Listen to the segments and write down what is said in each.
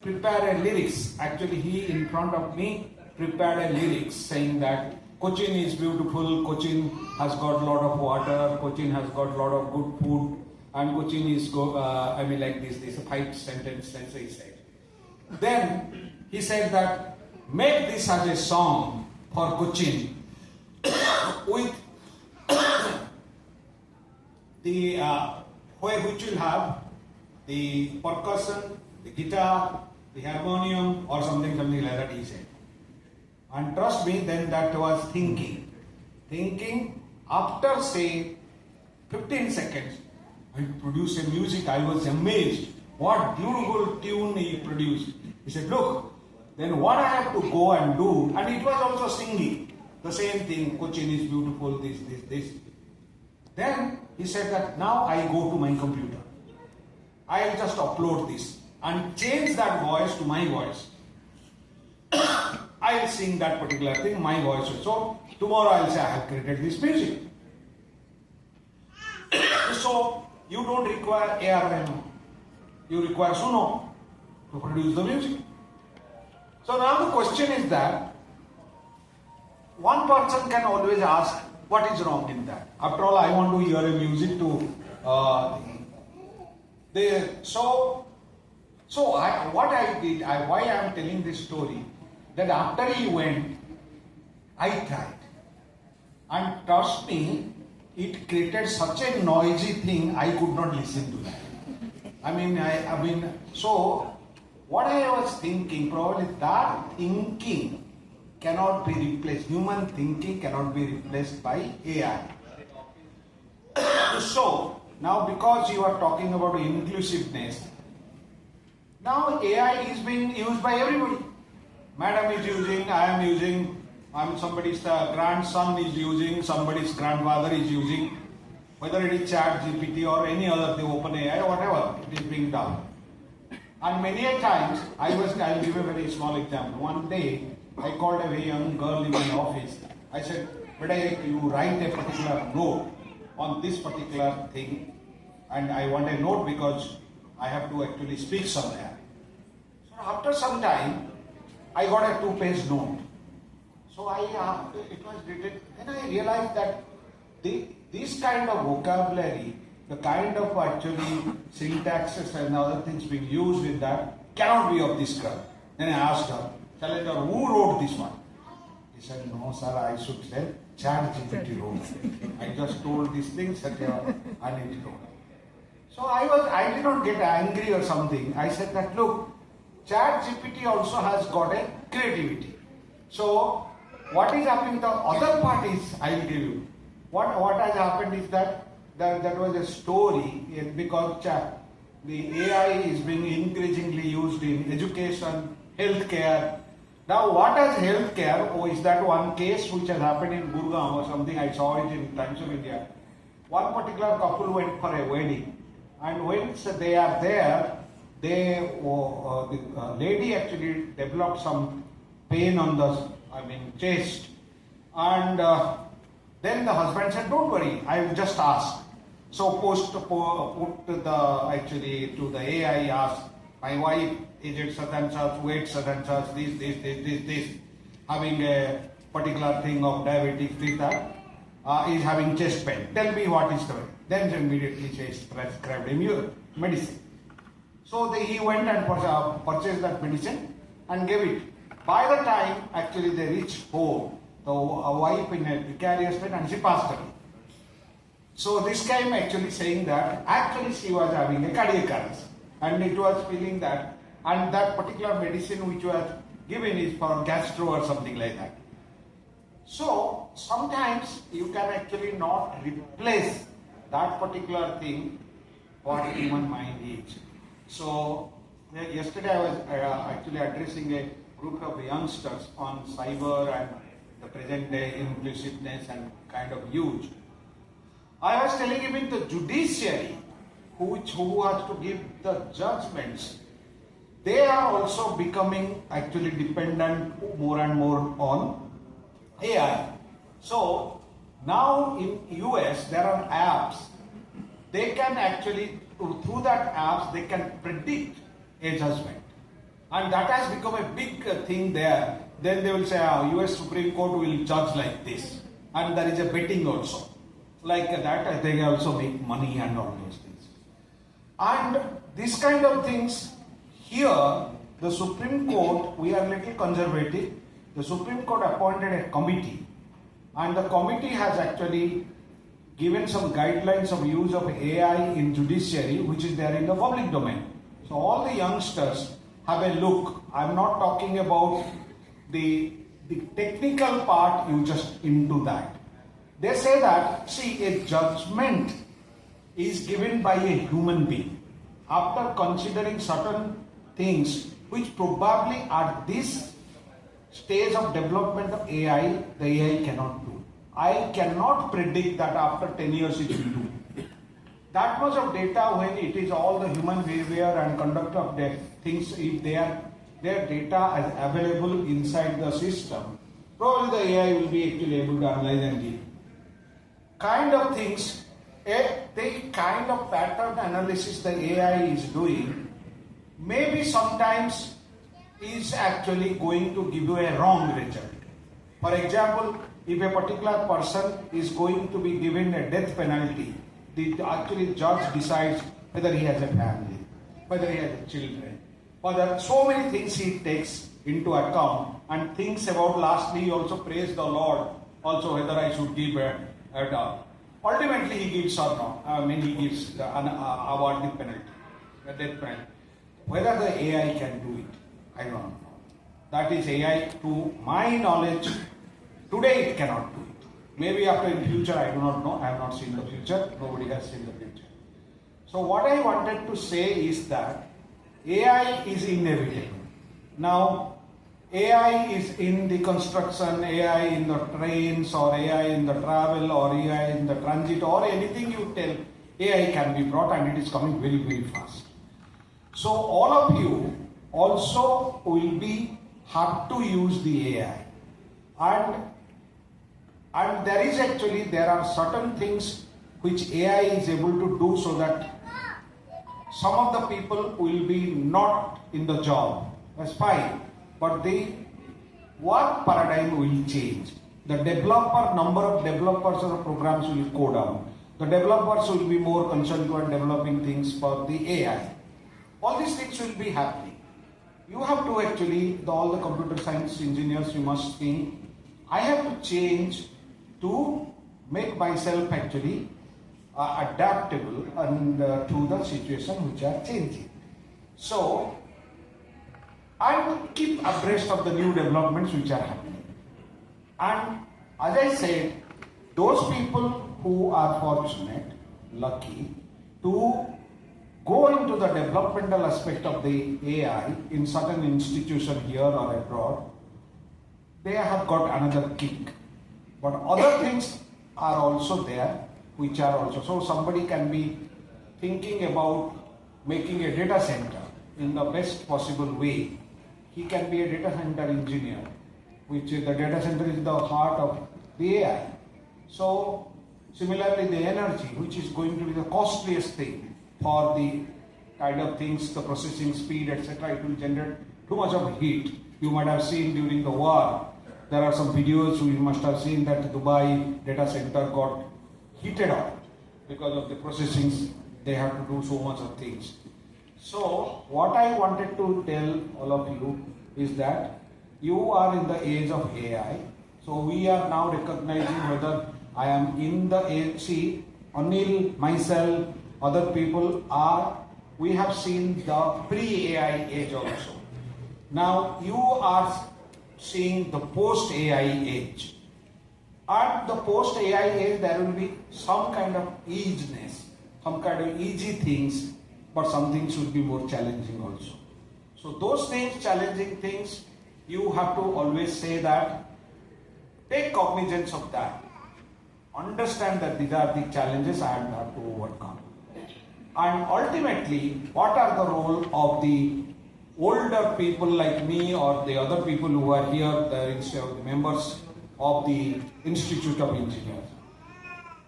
prepare a lyrics. Actually, he in front of me prepared a lyrics saying that Cochin is beautiful, Cochin has got a lot of water, Cochin has got a lot of good food, and Cochin is like this 5 sentence he said. Then he said that make this as a song for Cochin with the which will have the percussion, the guitar, the harmonium, or something like that, he said. And trust me, then that was thinking. After say 15 seconds, I produced a music. I was amazed. What beautiful tune he produced. He said, look, then what I have to go and do, and it was also singing. The same thing, Cochin is beautiful, this. Then he said that now I go to my computer. I'll just upload this and change that voice to my voice. I'll sing that particular thing, my voice. So tomorrow I'll say I have created this music. So you don't require AR Rahman. You require Suno to produce the music. So now the question is that one person can always ask, what is wrong in that? After all, I want to hear a music to what I did, why I am telling this story, that after he went, I tried. And trust me, it created such a noisy thing, I could not listen to that. So what I was thinking, probably that thinking cannot be replaced. Human thinking cannot be replaced by AI. So now because you are talking about inclusiveness, now AI is being used by everybody. Madam is using, I am using, somebody's grandson is using, somebody's grandfather is using, whether it is ChatGPT or any other, the OpenAI, whatever, it is being done. And many a times, I'll give a very small example. One day, I called a very young girl in my office. I said, Beda, you write a particular note on this particular thing, and I want a note because I have to actually speak somewhere. So after some time, I got a 2-page note. So it was written, then I realized that this kind of vocabulary, the kind of actually syntaxes and other things being used in that cannot be of this girl. Then I asked her, challenged her, who wrote this one? He said, no sir, I should say ChatGPT wrote. I just told these things that I need to know. So I did not get angry or something. I said that, look, ChatGPT also has got a creativity. So what is happening, the other part is, I will give you. What has happened is that was a story, because the AI is being increasingly used in education, healthcare. Now what is healthcare? Is that one case which has happened in Gurgaon or something, I saw it in Times of India. One particular couple went for a wedding, and when they are there, the lady actually developed some pain on the chest, and then the husband said, don't worry, I will just ask. So put to the AI, asked, my wife is such and such, weight such and such, this, having a particular thing of diabetes, that, is having chest pain. Tell me what is the way. Then immediately she prescribed him medicine. So he went and purchased that medicine and gave it. By the time actually they reached home, the wife in a precarious state, and she passed away. So this came actually saying that actually she was having a cardiac arrest, and it was feeling that, and that particular medicine which was given is for gastro or something like that. So sometimes you can actually not replace that particular thing what human mind is. So yesterday I was actually addressing a group of youngsters on cyber and the present day inclusiveness and kind of huge. I was telling him in the judiciary, who has to give the judgments, they are also becoming actually dependent more and more on AI. So now in US there are apps. They can actually, through that apps, they can predict a judgment. And that has become a big thing there. Then they will say, US Supreme Court will judge like this. And there is a betting also. Like that, they also make money and all those things. And this kind of things, here, the Supreme Court, we are a little conservative. The Supreme Court appointed a committee. And the committee has actually given some guidelines of use of AI in judiciary, which is there in the public domain. So all the youngsters have a look. I'm not talking about the technical part, you just into that. They say that, see, a judgment is given by a human being after considering certain things which probably at this stage of development of AI, the AI cannot do. I cannot predict that after 10 years it will do. That much of data, when it is all the human behavior and conduct of the things, if their data is available inside the system, probably the AI will be actually able to analyze and give. Kind of things, the kind of pattern analysis the AI is doing, maybe sometimes is actually going to give you a wrong result. For example, if a particular person is going to be given a death penalty, the actually judge decides whether he has a family, whether he has children, whether so many things he takes into account and thinks about. Lastly, he also praise the Lord, also whether I should give a ultimately he gives or not. He gives an awarded penalty, a death penalty. Whether the AI can do it, I don't know. That is AI, to my knowledge, today it cannot do it. Maybe after in future, I do not know. I have not seen the future. Nobody has seen the future. So what I wanted to say is that AI is inevitable. Now, AI is in the construction, AI in the trains, or AI in the travel, or AI in the transit, or anything you tell, AI can be brought, and it is coming very, very fast. So all of you also will be have to use the AI. And there are certain things which AI is able to do, so that some of the people will be not in the job. That's fine. But the work paradigm will change. The number of developers of the programs will go down. The developers will be more concerned with developing things for the AI. All these things will be happening. You have to actually, all the computer science engineers, you must think, I have to change to make myself actually adaptable and to the situation which are changing. So, I will keep abreast of the new developments which are happening. And as I said, those people who are fortunate, lucky, to go into the developmental aspect of the AI in certain institution here or abroad, they have got another kick. But other things are also there, which are also. So somebody can be thinking about making a data center in the best possible way. He can be a data center engineer, which the data center is the heart of the AI. So similarly, the energy, which is going to be the costliest thing for the kind of things, the processing speed, etc., it will generate too much of heat. You might have seen during the war, there are some videos you must have seen that Dubai data center got heated up because of the processing. They have to do so much of things. So what I wanted to tell all of you is that you are in the age of AI. So we are now recognizing whether I am in the age. See, Anil, myself, other people are, we have seen the pre-AI age also. Now you are seeing the post-AI age. At the post-AI age, there will be some kind of easiness, some kind of easy things, but some things should be more challenging also. So those things, challenging things, you have to always say that, take cognizance of that. Understand that these are the challenges I have to overcome. And ultimately, what are the role of the older people like me or the other people who are here, the members of the Institute of Engineers?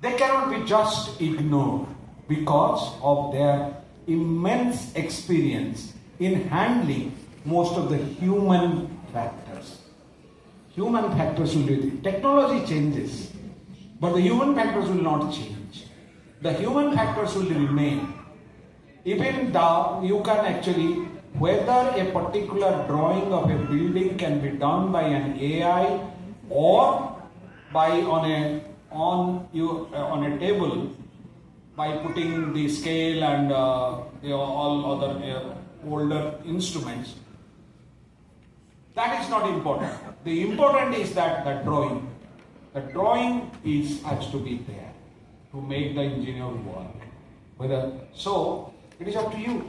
They cannot be just ignored because of their immense experience in handling most of the human factors. Human factors will be, technology changes, but the human factors will not change. The human factors will remain. Even though you can actually, whether a particular drawing of a building can be done by an AI or by on a table by putting the scale and all other older instruments. That is not important. The important is that the drawing. The drawing has to be there to make the engineer work. So it is up to you.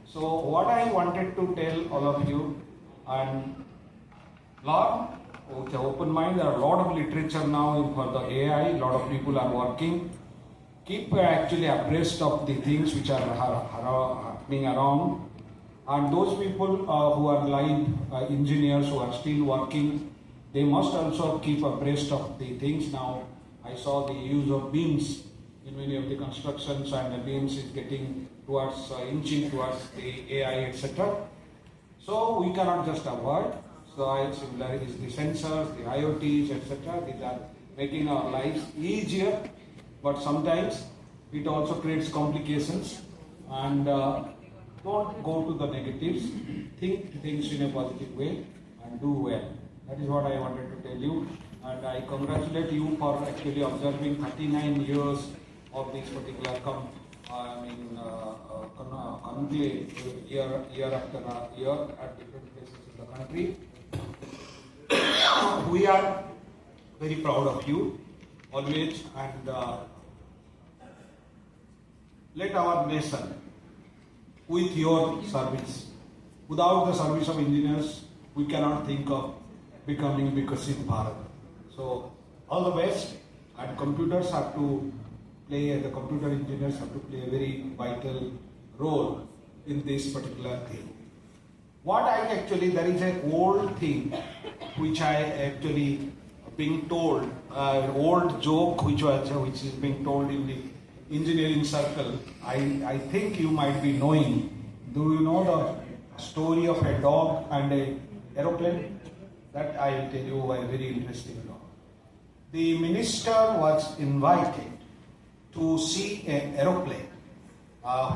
So what I wanted to tell all of you, and with an open mind, there are a lot of literature now for the AI. A lot of people are working. Keep actually abreast of the things which are happening around. And those people who are live engineers who are still working, they must also keep abreast of the things. Now, I saw the use of beams in many of the constructions, and the beams is getting towards inching towards the AI, etc. So we cannot just avoid. So similar is the sensors, the IoTs, etc. These are making our lives easier, but sometimes it also creates complications. And don't go to the negatives. Think things in a positive way and do well. That is what I wanted to tell you. And I congratulate you for actually observing 39 years of this particular conclave year after year at different places in the country. We are very proud of you always, and let our nation, with your service, without the service of engineers, we cannot think of becoming Vikasit Bharat. So all the best, and computers have to play, the computer engineers have to play a very vital role in this particular thing. There is an old thing which I actually being told, old joke which is being told in the engineering circle. I think you might be knowing. Do you know the story of a dog and an aeroplane? That I will tell you a very interesting dog. The minister was invited to see an aeroplane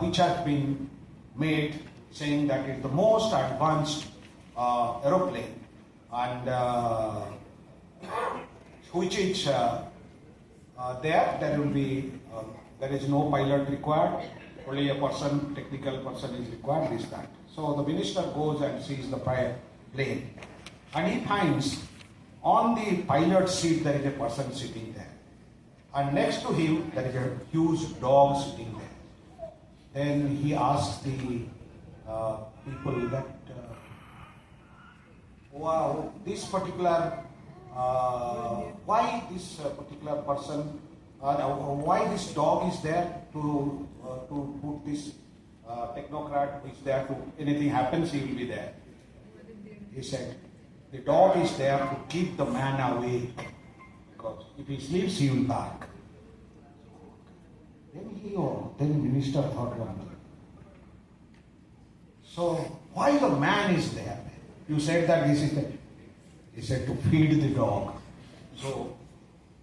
which has been made, saying that it's the most advanced aeroplane, and which is there will be there is no pilot required, only a person, technical person is required, is that. So the minister goes and sees the plane, and he finds on the pilot seat there is a person sitting there, and next to him there is a huge dog sitting there. Then he asks the people that, wow, this particular, why this particular person, why this dog is there to put this technocrat who is there to, anything happens, he will be there. He said, the dog is there to keep the man awake, because if he sleeps, he will bark. Then the minister thought one thing. So why the man is there? You said that this is the, he said to feed the dog. So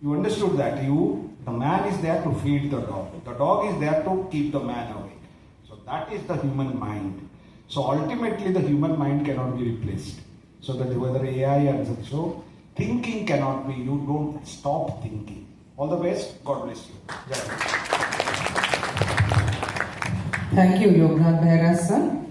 you understood that the man is there to feed the dog. The dog is there to keep the man awake. So that is the human mind. So ultimately the human mind cannot be replaced. So that whether AI and so, thinking cannot be, you don't stop thinking. All the best. God bless you. Thank you, Yognath Behra sir.